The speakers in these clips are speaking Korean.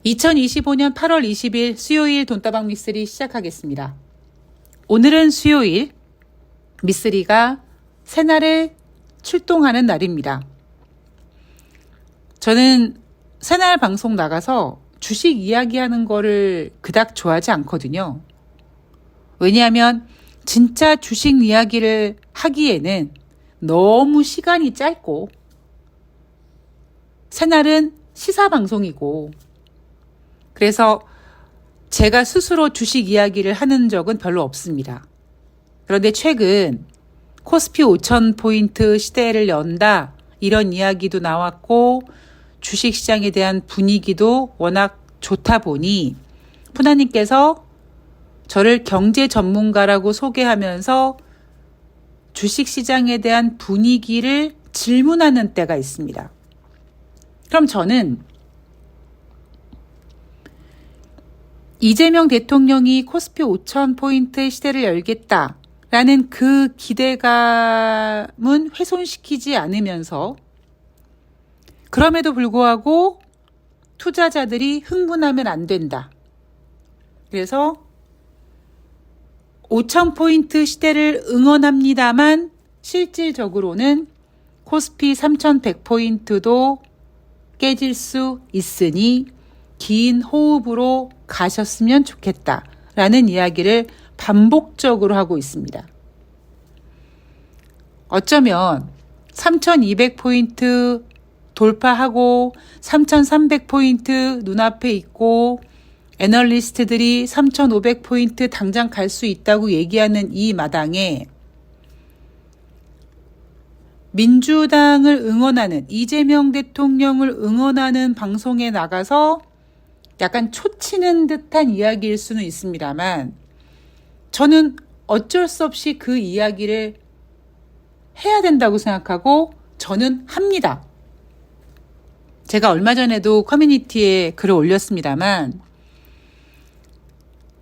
2025년 8월 20일 수요일 돈다방 미쓰리 시작하겠습니다. 오늘은 수요일 미쓰리가 새날에 출동하는 날입니다. 저는 새날 방송 나가서 주식 이야기하는 거를 그닥 좋아하지 않거든요. 왜냐하면 진짜 주식 이야기를 하기에는 너무 시간이 짧고 새날은 시사 방송이고 그래서 제가 스스로 주식 이야기를 하는 적은 별로 없습니다. 그런데 최근 코스피 5,000포인트 시대를 연다 이런 이야기도 나왔고 주식시장에 대한 분위기도 워낙 좋다 보니 푸나님께서 저를 경제 전문가라고 소개하면서 주식시장에 대한 분위기를 질문하는 때가 있습니다. 그럼 저는 이재명 대통령이 코스피 5,000포인트 시대를 열겠다라는 그 기대감은 훼손시키지 않으면서 그럼에도 불구하고 투자자들이 흥분하면 안 된다. 그래서 5,000포인트 시대를 응원합니다만 실질적으로는 코스피 3,100포인트도 깨질 수 있으니 긴 호흡으로 가셨으면 좋겠다라는 이야기를 반복적으로 하고 있습니다. 어쩌면 3,200포인트 돌파하고 3,300포인트 눈앞에 있고 애널리스트들이 3,500포인트 당장 갈 수 있다고 얘기하는 이 마당에 민주당을 응원하는 이재명 대통령을 응원하는 방송에 나가서 약간 초치는 듯한 이야기일 수는 있습니다만 저는 어쩔 수 없이 그 이야기를 해야 된다고 생각하고 저는 합니다. 제가 얼마 전에도 커뮤니티에 글을 올렸습니다만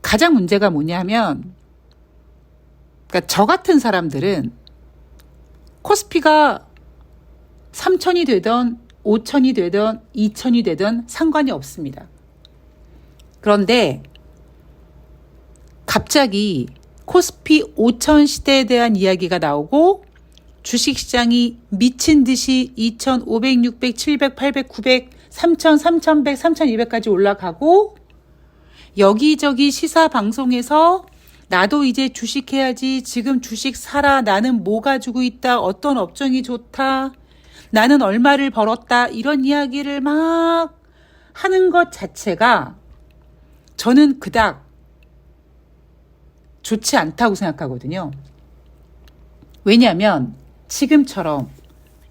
가장 문제가 뭐냐면 그러니까 저 같은 사람들은 코스피가 3,000이 되던 5,000이 되던 2,000이 되던 상관이 없습니다. 그런데 갑자기 코스피 5,000 시대에 대한 이야기가 나오고 주식시장이 미친 듯이 2,500, 600, 700, 800, 900, 3,000, 3,100, 3,200까지 올라가고 여기저기 시사 방송에서 나도 이제 주식해야지. 지금 주식 사라. 나는 뭐 가지고 있다. 어떤 업종이 좋다. 나는 얼마를 벌었다. 이런 이야기를 막 하는 것 자체가 저는 그닥 좋지 않다고 생각하거든요. 왜냐하면 지금처럼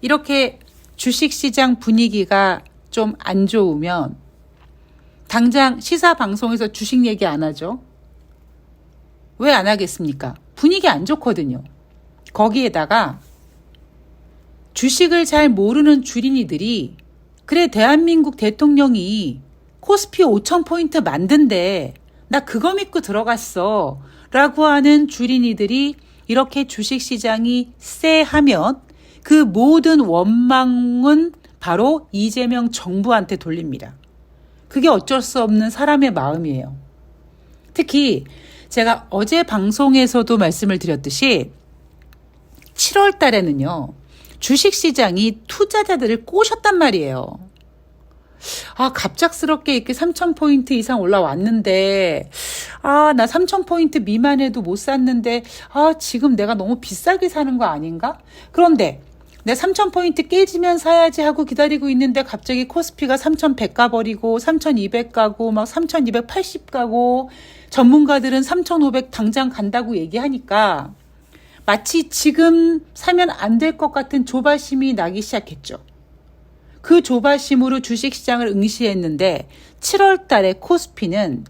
이렇게 주식시장 분위기가 좀 안 좋으면 당장 시사 방송에서 주식 얘기 안 하죠. 왜 안 하겠습니까? 분위기 안 좋거든요. 거기에다가 주식을 잘 모르는 주린이들이 그래 대한민국 대통령이 코스피 5,000포인트 만든대. 나 그거 믿고 들어갔어. 라고 하는 주린이들이 이렇게 주식시장이 쎄하면 그 모든 원망은 바로 이재명 정부한테 돌립니다. 그게 어쩔 수 없는 사람의 마음이에요. 특히 제가 어제 방송에서도 말씀을 드렸듯이 7월 달에는요. 주식시장이 투자자들을 꼬셨단 말이에요. 갑작스럽게 이렇게 3,000포인트 이상 올라왔는데 나 3,000포인트 미만에도 못 샀는데 지금 내가 너무 비싸게 사는 거 아닌가? 그런데 내 3,000포인트 깨지면 사야지 하고 기다리고 있는데 갑자기 코스피가 3,100 가버리고 3,200 가고 막 3,280 가고 전문가들은 3,500 당장 간다고 얘기하니까 마치 지금 사면 안 될 것 같은 조바심이 나기 시작했죠. 그 조바심으로 주식시장을 응시했는데 7월 달에 코스피는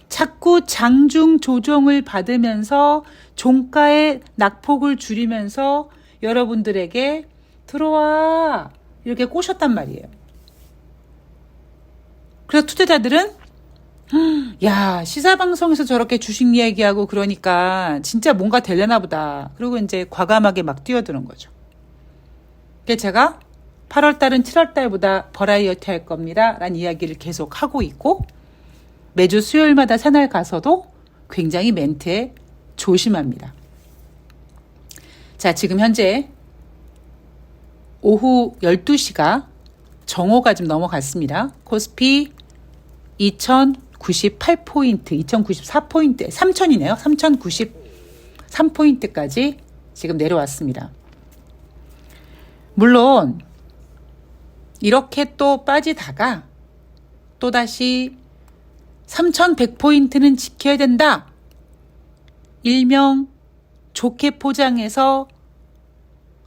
자꾸 장중 조정을 받으면서 종가의 낙폭을 줄이면서 여러분들에게 들어와 이렇게 꼬셨단 말이에요. 그래서 투자자들은 야 시사방송에서 저렇게 주식 이야기하고 그러니까 진짜 뭔가 되려나 보다. 그리고 이제 과감하게 막 뛰어드는 거죠. 그래서 제가 8월 달은 7월 달보다 버라이어티 할 겁니다. 라는 이야기를 계속 하고 있고 매주 수요일마다 새날 가서도 굉장히 멘트에 조심합니다. 자, 지금 현재 오후 12시가 정오가 좀 넘어갔습니다. 코스피 2098포인트, 2094포인트, 3000이네요. 3093포인트까지 지금 내려왔습니다. 물론 이렇게 또 빠지다가 또다시 3100포인트는 지켜야 된다. 일명 좋게 포장해서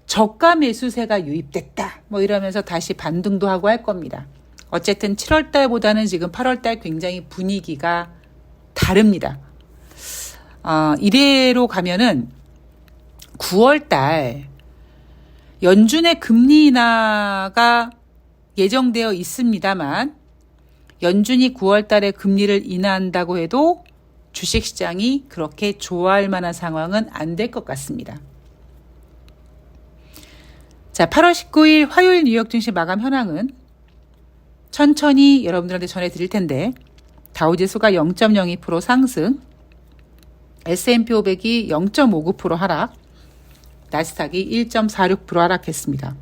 저가 매수세가 유입됐다. 뭐 이러면서 다시 반등도 하고 할 겁니다. 어쨌든 7월 달보다는 지금 8월 달 굉장히 분위기가 다릅니다. 이래로 가면은 9월 달 연준의 금리 인하가 예정되어 있습니다만 연준이 9월 달에 금리를 인하한다고 해도 주식시장이 그렇게 좋아할 만한 상황은 안 될 것 같습니다. 자, 8월 19일 화요일 뉴욕 증시 마감 현황은 천천히 여러분들한테 전해드릴 텐데 다우지수가 0.02% 상승, S&P 500이 0.59% 하락, 나스닥이 1.46% 하락했습니다.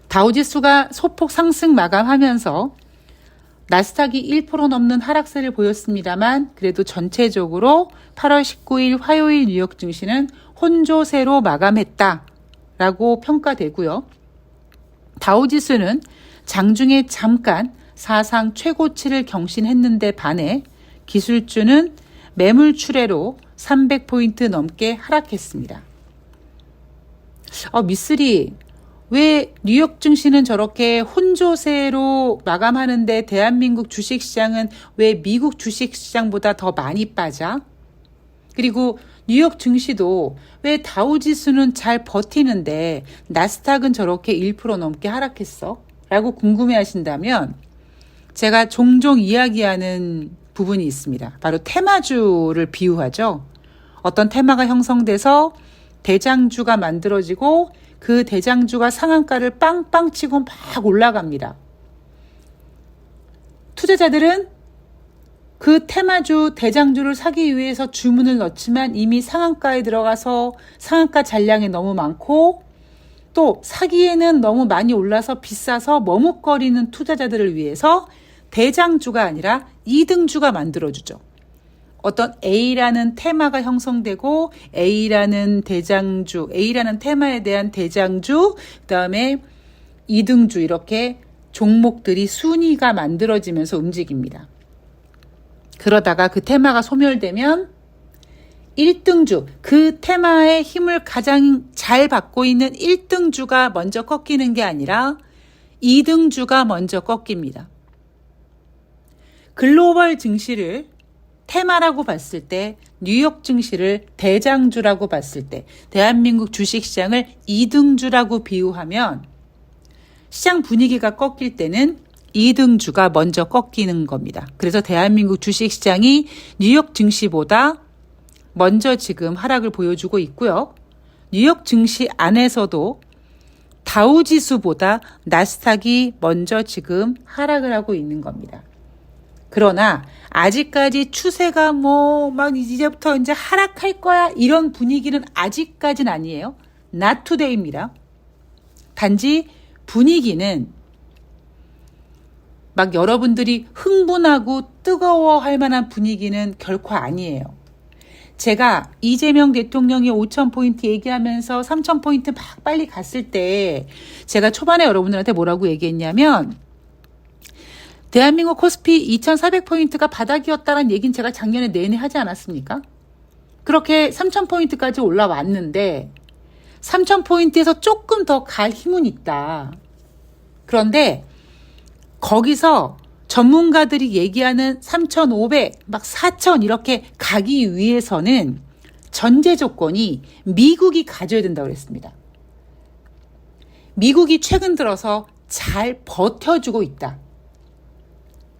다우지수가 소폭 상승 마감하면서 나스닥이 1% 넘는 하락세를 보였습니다만 그래도 전체적으로 8월 19일 화요일 뉴욕 증시는 혼조세로 마감했다라고 평가되고요. 다우지수는 장중에 잠깐 사상 최고치를 경신했는데 반해 기술주는 매물 출회로 300포인트 넘게 하락했습니다. 미쓰리, 왜 뉴욕 증시는 저렇게 혼조세로 마감하는데 대한민국 주식시장은 왜 미국 주식시장보다 더 많이 빠져? 그리고 뉴욕 증시도 왜 다우지수는 잘 버티는데 나스닥은 저렇게 1% 넘게 하락했어? 라고 궁금해 하신다면 제가 종종 이야기하는 부분이 있습니다. 바로 테마주를 비유하죠. 어떤 테마가 형성돼서 대장주가 만들어지고 그 대장주가 상한가를 빵빵 치고 막 올라갑니다. 투자자들은 그 테마주 대장주를 사기 위해서 주문을 넣지만 이미 상한가에 들어가서 상한가 잔량이 너무 많고 또 사기에는 너무 많이 올라서 비싸서 머뭇거리는 투자자들을 위해서 대장주가 아니라 2등주가 만들어주죠. 어떤 A라는 테마가 형성되고 A라는 대장주, A라는 테마에 대한 대장주, 그다음에 2등주 이렇게 종목들이 순위가 만들어지면서 움직입니다. 그러다가 그 테마가 소멸되면 1등주, 그 테마의 힘을 가장 잘 받고 있는 1등주가 먼저 꺾이는 게 아니라 2등주가 먼저 꺾입니다. 글로벌 증시를 테마라고 봤을 때, 뉴욕 증시를 대장주라고 봤을 때, 대한민국 주식시장을 2등주라고 비유하면 시장 분위기가 꺾일 때는 2등주가 먼저 꺾이는 겁니다. 그래서 대한민국 주식시장이 뉴욕 증시보다 먼저 지금 하락을 보여주고 있고요. 뉴욕 증시 안에서도 다우지수보다 나스닥이 먼저 지금 하락을 하고 있는 겁니다. 그러나 아직까지 추세가 막 이제부터 이제 하락할 거야 이런 분위기는 아직까지는 아니에요. Not today입니다. 단지 분위기는 막 여러분들이 흥분하고 뜨거워할 만한 분위기는 결코 아니에요. 제가 이재명 대통령이 5,000포인트 얘기하면서 3,000포인트 막 빨리 갔을 때 제가 초반에 여러분들한테 뭐라고 얘기했냐면 대한민국 코스피 2,400포인트가 바닥이었다는 얘기는 제가 작년에 내내 하지 않았습니까? 그렇게 3,000포인트까지 올라왔는데 3,000포인트에서 조금 더 갈 힘은 있다. 그런데 거기서 전문가들이 얘기하는 3,500, 막 4,000 이렇게 가기 위해서는 전제 조건이 미국이 가져야 된다고 그랬습니다. 미국이 최근 들어서 잘 버텨주고 있다.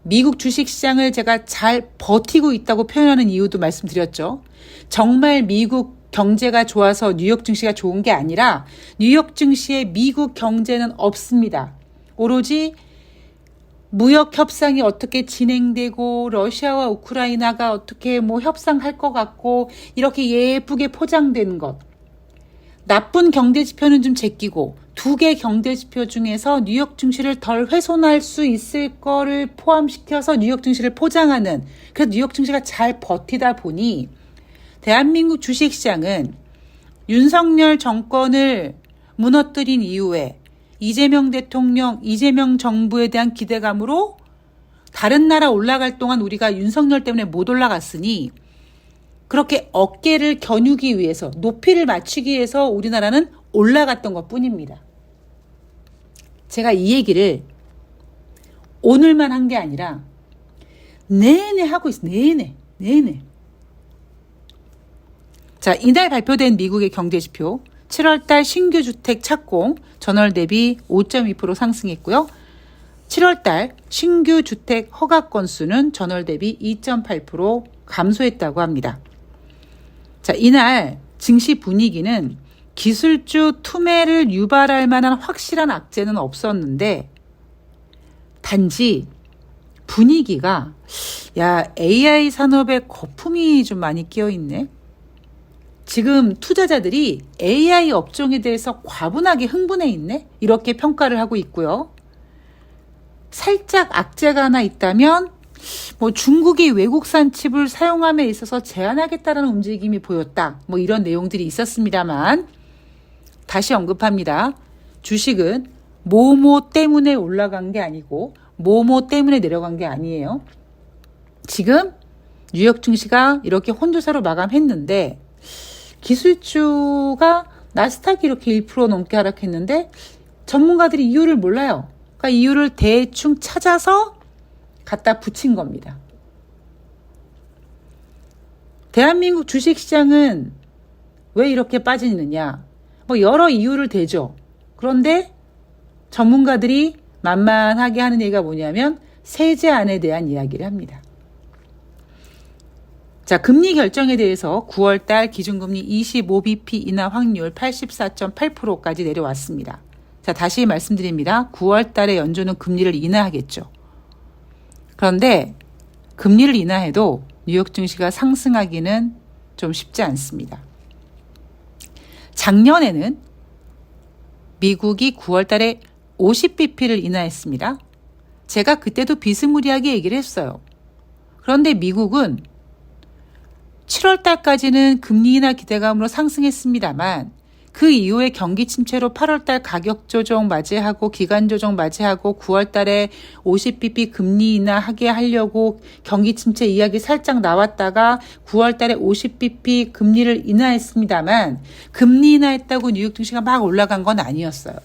미국 주식시장을 제가 잘 버티고 있다고 표현하는 이유도 말씀드렸죠. 정말 미국 경제가 좋아서 뉴욕 증시가 좋은 게 아니라 뉴욕 증시에 미국 경제는 없습니다. 오로지 무역 협상이 어떻게 진행되고 러시아와 우크라이나가 어떻게 뭐 협상할 것 같고 이렇게 예쁘게 포장되는 것. 나쁜 경제 지표는 좀 제끼고 두 개 경제 지표 중에서 뉴욕 증시를 덜 훼손할 수 있을 거를 포함시켜서 뉴욕 증시를 포장하는, 그래서 뉴욕 증시가 잘 버티다 보니 대한민국 주식시장은 윤석열 정권을 무너뜨린 이후에 이재명 대통령, 이재명 정부에 대한 기대감으로 다른 나라 올라갈 동안 우리가 윤석열 때문에 못 올라갔으니 그렇게 어깨를 겨누기 위해서, 높이를 맞추기 위해서 우리나라는 올라갔던 것 뿐입니다. 제가 이 얘기를 오늘만 한 게 아니라 내내 하고 있어요. 내내. 자, 이날 발표된 미국의 경제지표 7월달 신규 주택 착공 전월 대비 5.2% 상승했고요. 7월달 신규 주택 허가 건수는 전월 대비 2.8% 감소했다고 합니다. 자, 이날 증시 분위기는 기술주 투매를 유발할 만한 확실한 악재는 없었는데 단지 분위기가 AI 산업에 거품이 좀 많이 끼어 있네. 지금 투자자들이 AI 업종에 대해서 과분하게 흥분해 있네. 이렇게 평가를 하고 있고요. 살짝 악재가 하나 있다면 뭐 중국이 외국산 칩을 사용함에 있어서 제한하겠다는 움직임이 보였다. 뭐 이런 내용들이 있었습니다만 다시 언급합니다. 주식은 뭐뭐 때문에 올라간 게 아니고 뭐뭐 때문에 내려간 게 아니에요. 지금 뉴욕 증시가 이렇게 혼조세로 마감했는데 기술주가 나스닥이 이렇게 1% 넘게 하락했는데 전문가들이 이유를 몰라요. 그러니까 이유를 대충 찾아서 갖다 붙인 겁니다. 대한민국 주식시장은 왜 이렇게 빠지느냐? 뭐 여러 이유를 대죠. 그런데 전문가들이 만만하게 하는 얘기가 뭐냐면 세제안에 대한 이야기를 합니다. 자, 금리 결정에 대해서 9월달 기준금리 25bp 인하 확률 84.8%까지 내려왔습니다. 자, 다시 말씀드립니다. 9월달에 연준은 금리를 인하하겠죠. 그런데 금리를 인하해도 뉴욕 증시가 상승하기는 좀 쉽지 않습니다. 작년에는 미국이 9월달에 50bp를 인하했습니다. 제가 그때도 비스무리하게 얘기를 했어요. 그런데 미국은 7월 달까지는 금리 인하 기대감으로 상승했습니다만 그 이후에 경기 침체로 8월 달 가격 조정 맞이하고 기간 조정 맞이하고 9월 달에 50bp 금리 인하하게 하려고 경기 침체 이야기 살짝 나왔다가 9월 달에 50bp 금리를 인하했습니다만 금리 인하했다고 뉴욕 증시가 막 올라간 건 아니었어요.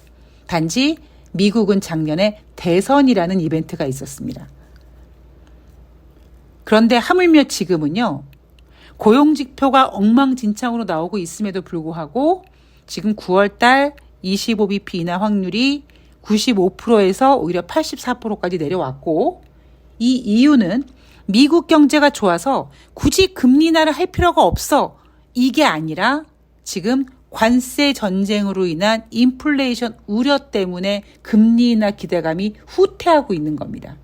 단지 미국은 작년에 대선이라는 이벤트가 있었습니다. 그런데 하물며 지금은요. 고용지표가 엉망진창으로 나오고 있음에도 불구하고 지금 9월달 25bp 인하 확률이 95%에서 오히려 84%까지 내려왔고 이 이유는 미국 경제가 좋아서 굳이 금리 인하를 할 필요가 없어. 이게 아니라 지금 관세 전쟁으로 인한 인플레이션 우려 때문에 금리 인하 기대감이 후퇴하고 있는 겁니다.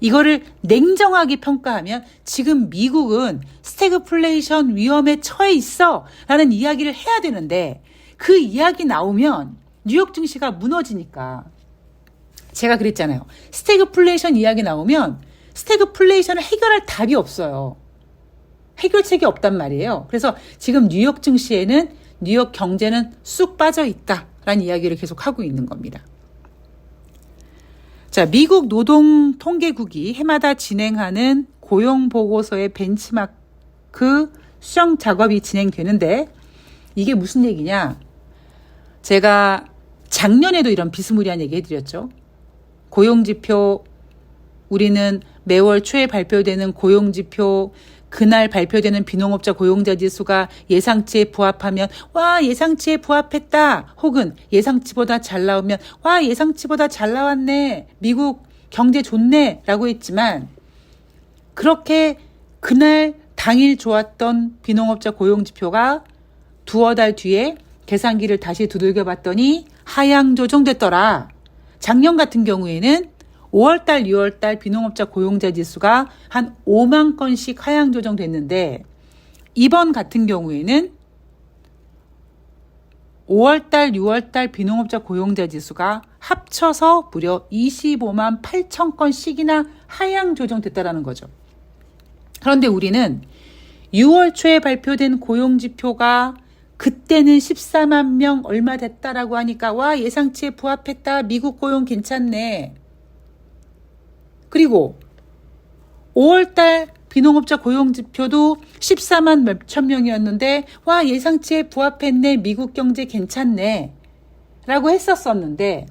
이거를 냉정하게 평가하면 지금 미국은 스태그플레이션 위험에 처해 있어 라는 이야기를 해야 되는데 그 이야기 나오면 뉴욕 증시가 무너지니까 제가 그랬잖아요. 스태그플레이션 이야기 나오면 스태그플레이션을 해결할 답이 없어요. 해결책이 없단 말이에요. 그래서 지금 뉴욕 증시에는 뉴욕 경제는 쑥 빠져 있다라는 이야기를 계속 하고 있는 겁니다. 자, 미국 노동통계국이 해마다 진행하는 고용보고서의 벤치마크 수정 작업이 진행되는데 이게 무슨 얘기냐? 제가 작년에도 이런 비스무리한 얘기 해드렸죠. 고용지표, 우리는 매월 초에 발표되는 고용지표, 그날 발표되는 비농업자 고용자 지수가 예상치에 부합하면 와 예상치에 부합했다. 혹은 예상치보다 잘 나오면 와 예상치보다 잘 나왔네. 미국 경제 좋네. 라고 했지만 그렇게 그날 당일 좋았던 비농업자 고용지표가 두어 달 뒤에 계산기를 다시 두들겨 봤더니 하향 조정됐더라. 작년 같은 경우에는 5월달, 6월달 비농업자 고용자 지수가 한 5만 건씩 하향 조정됐는데 이번 같은 경우에는 5월달, 6월달 비농업자 고용자 지수가 합쳐서 무려 25만 8천 건씩이나 하향 조정됐다라는 거죠. 그런데 우리는 6월 초에 발표된 고용지표가 그때는 14만 명 얼마 됐다라고 하니까 와 예상치에 부합했다. 미국 고용 괜찮네. 그리고 5월달 비농업자 고용지표도 14만 몇천 명이었는데 와 예상치에 부합했네. 미국 경제 괜찮네. 라고 했었었는데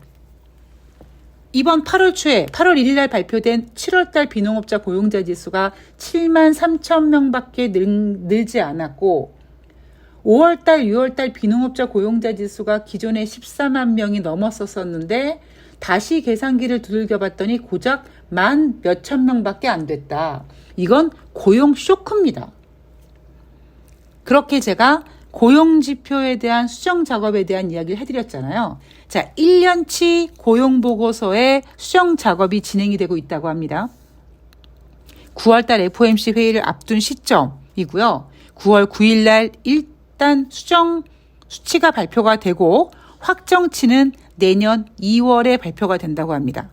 이번 8월 초에 8월 1일 날 발표된 7월달 비농업자 고용자 지수가 7만 3천 명밖에 늘지 않았고 5월달, 6월달 비농업자 고용자 지수가 기존에 14만 명이 넘었었는데 다시 계산기를 두들겨 봤더니 고작 만 몇천 명밖에 안 됐다. 이건 고용 쇼크입니다. 그렇게 제가 고용지표에 대한 수정 작업에 대한 이야기를 해드렸잖아요. 자, 1년치 고용보고서의 수정 작업이 진행이 되고 있다고 합니다. 9월달 FOMC 회의를 앞둔 시점이고요. 9월 9일 날 일단 수정 수치가 발표가 되고 확정치는 내년 2월에 발표가 된다고 합니다.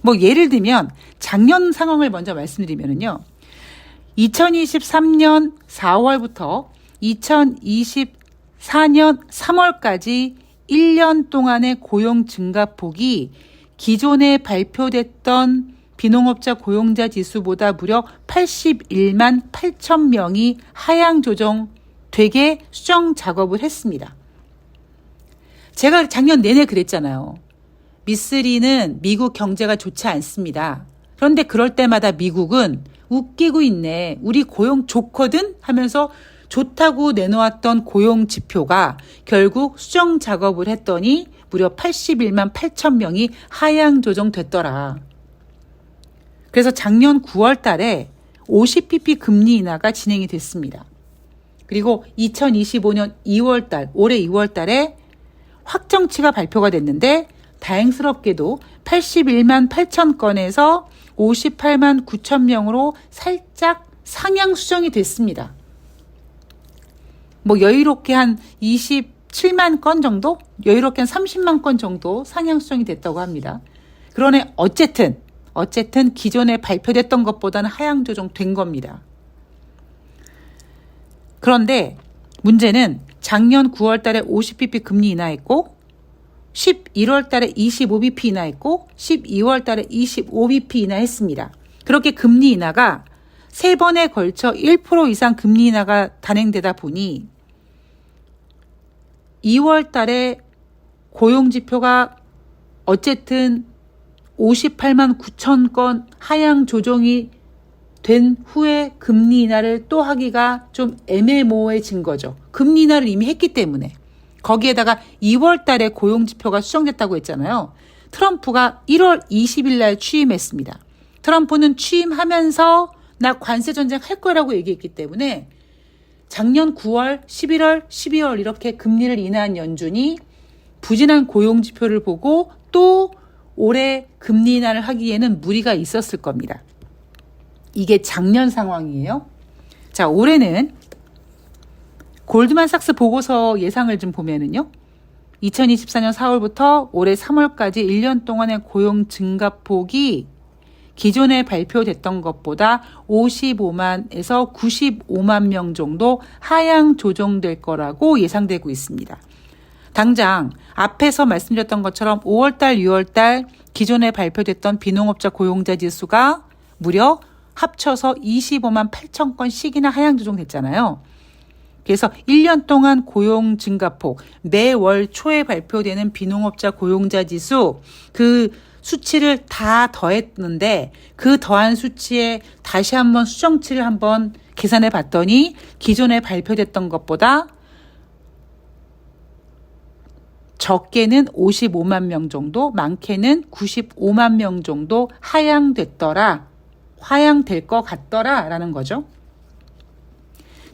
뭐 예를 들면 작년 상황을 먼저 말씀드리면요. 2023년 4월부터 2024년 3월까지 1년 동안의 고용 증가폭이 기존에 발표됐던 비농업자 고용자 지수보다 무려 81만 8천 명이 하향 조정되게 수정 작업을 했습니다. 제가 작년 내내 그랬잖아요. 미쓰리는 미국 경제가 좋지 않습니다. 그런데 그럴 때마다 미국은 웃기고 있네. 우리 고용 좋거든 하면서 좋다고 내놓았던 고용 지표가 결국 수정 작업을 했더니 무려 81만 8천 명이 하향 조정됐더라. 그래서 작년 9월 달에 50bp 금리 인하가 진행이 됐습니다. 그리고 2025년 2월 달, 올해 2월 달에 확정치가 발표가 됐는데 다행스럽게도 81만 8천 건에서 58만 9천 명으로 살짝 상향 수정이 됐습니다. 뭐 여유롭게 한 27만 건 정도? 여유롭게 한 30만 건 정도 상향 수정이 됐다고 합니다. 그러네 어쨌든 기존에 발표됐던 것보다는 하향 조정된 겁니다. 그런데 문제는 작년 9월 달에 50bp 금리 인하했고 11월 달에 25bp 인하했고 12월 달에 25bp 인하했습니다. 그렇게 금리 인하가 3번에 걸쳐 1% 이상 금리 인하가 단행되다 보니 2월 달에 고용지표가 어쨌든 58만 9천 건 하향 조정이 된 후에 금리 인하를 또 하기가 좀 애매모호해진 거죠. 금리 인하를 이미 했기 때문에. 거기에다가 2월 달에 고용지표가 수정됐다고 했잖아요. 트럼프가 1월 20일 날 취임했습니다. 트럼프는 취임하면서 나 관세 전쟁 할 거라고 얘기했기 때문에 작년 9월, 11월, 12월 이렇게 금리를 인하한 연준이 부진한 고용지표를 보고 또 올해 금리 인하를 하기에는 무리가 있었을 겁니다. 이게 작년 상황이에요. 자, 올해는 골드만삭스 보고서 예상을 좀 보면은요. 2024년 4월부터 올해 3월까지 1년 동안의 고용 증가폭이 기존에 발표됐던 것보다 55만에서 95만 명 정도 하향 조정될 거라고 예상되고 있습니다. 당장 앞에서 말씀드렸던 것처럼 5월달, 6월달 기존에 발표됐던 비농업자 고용자 지수가 무려 합쳐서 25만 8천 건씩이나 하향 조정됐잖아요. 그래서 1년 동안 고용 증가폭, 매월 초에 발표되는 비농업자 고용자 지수 그 수치를 다 더했는데 그 더한 수치에 다시 한번 수정치를 한번 계산해 봤더니 기존에 발표됐던 것보다 적게는 55만 명 정도, 많게는 95만 명 정도 하향될 것 같더라라는 거죠.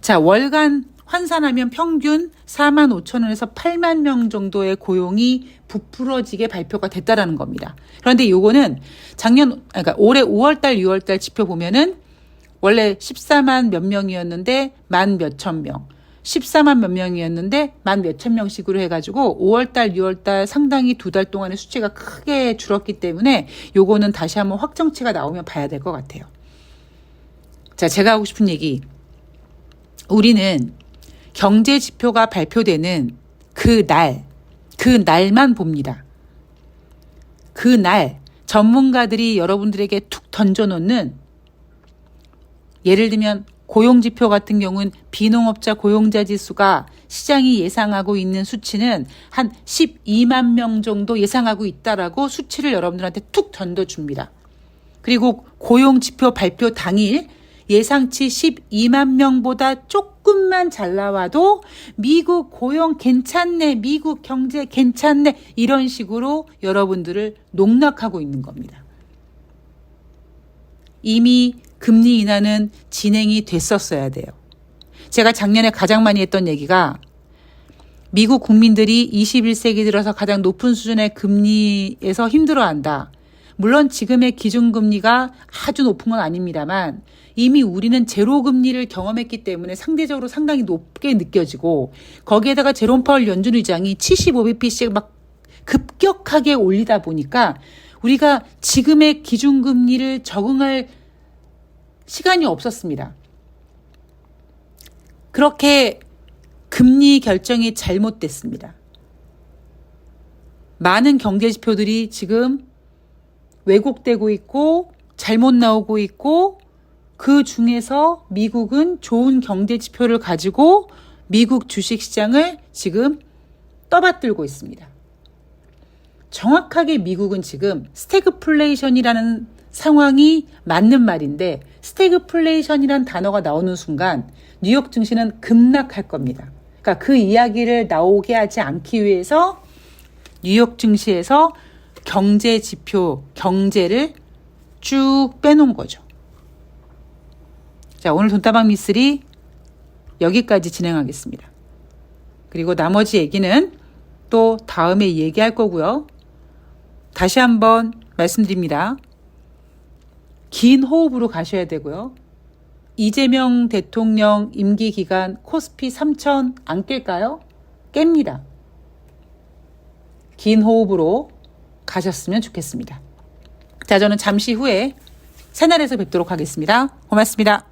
자, 월간 환산하면 평균 4만 5천 원에서 8만 명 정도의 고용이 부풀어지게 발표가 됐다라는 겁니다. 그런데 요거는 그러니까 올해 5월달, 6월달 지표 보면은 원래 14만 몇 명이었는데 만 몇천 명, 14만 몇 명이었는데 만 몇천 명씩으로 해가지고 5월달, 6월달 상당히 2달 동안의 수치가 크게 줄었기 때문에 요거는 다시 한번 확정치가 나오면 봐야 될 것 같아요. 자, 제가 하고 싶은 얘기. 우리는 경제 지표가 발표되는 그 날만 봅니다. 그 날 전문가들이 여러분들에게 툭 던져놓는, 예를 들면 고용지표 같은 경우는 비농업자 고용자 지수가 시장이 예상하고 있는 수치는 한 12만 명 정도 예상하고 있다라고 수치를 여러분들한테 툭 던져줍니다. 그리고 고용지표 발표 당일 예상치 12만 명보다 조금만 잘 나와도 미국 고용 괜찮네, 미국 경제 괜찮네, 이런 식으로 여러분들을 농락하고 있는 겁니다. 이미 금리 인하는 진행이 됐었어야 돼요. 제가 작년에 가장 많이 했던 얘기가 미국 국민들이 21세기 들어서 가장 높은 수준의 금리에서 힘들어한다. 물론 지금의 기준금리가 아주 높은 건 아닙니다만 이미 우리는 제로금리를 경험했기 때문에 상대적으로 상당히 높게 느껴지고, 거기에다가 제롬 파월 연준 의장이 75bp씩 막 급격하게 올리다 보니까 우리가 지금의 기준금리를 적응할 시간이 없었습니다. 그렇게 금리 결정이 잘못됐습니다. 많은 경제 지표들이 지금 왜곡되고 있고 잘못 나오고 있고, 그 중에서 미국은 좋은 경제 지표를 가지고 미국 주식시장을 지금 떠받들고 있습니다. 정확하게 미국은 지금 스태그플레이션이라는 상황이 맞는 말인데, 스태그플레이션이라는 단어가 나오는 순간 뉴욕 증시는 급락할 겁니다. 그러니까 그 이야기를 나오게 하지 않기 위해서 뉴욕 증시에서 경제 지표, 경제를 쭉 빼놓은 거죠. 자, 오늘 돈다방 미쓰리 여기까지 진행하겠습니다. 그리고 나머지 얘기는 또 다음에 얘기할 거고요. 다시 한번 말씀드립니다. 긴 호흡으로 가셔야 되고요. 이재명 대통령 임기 기간 코스피 3,000 안 깰까요? 깹니다. 긴 호흡으로 가셨으면 좋겠습니다. 자, 저는 잠시 후에 새날에서 뵙도록 하겠습니다. 고맙습니다.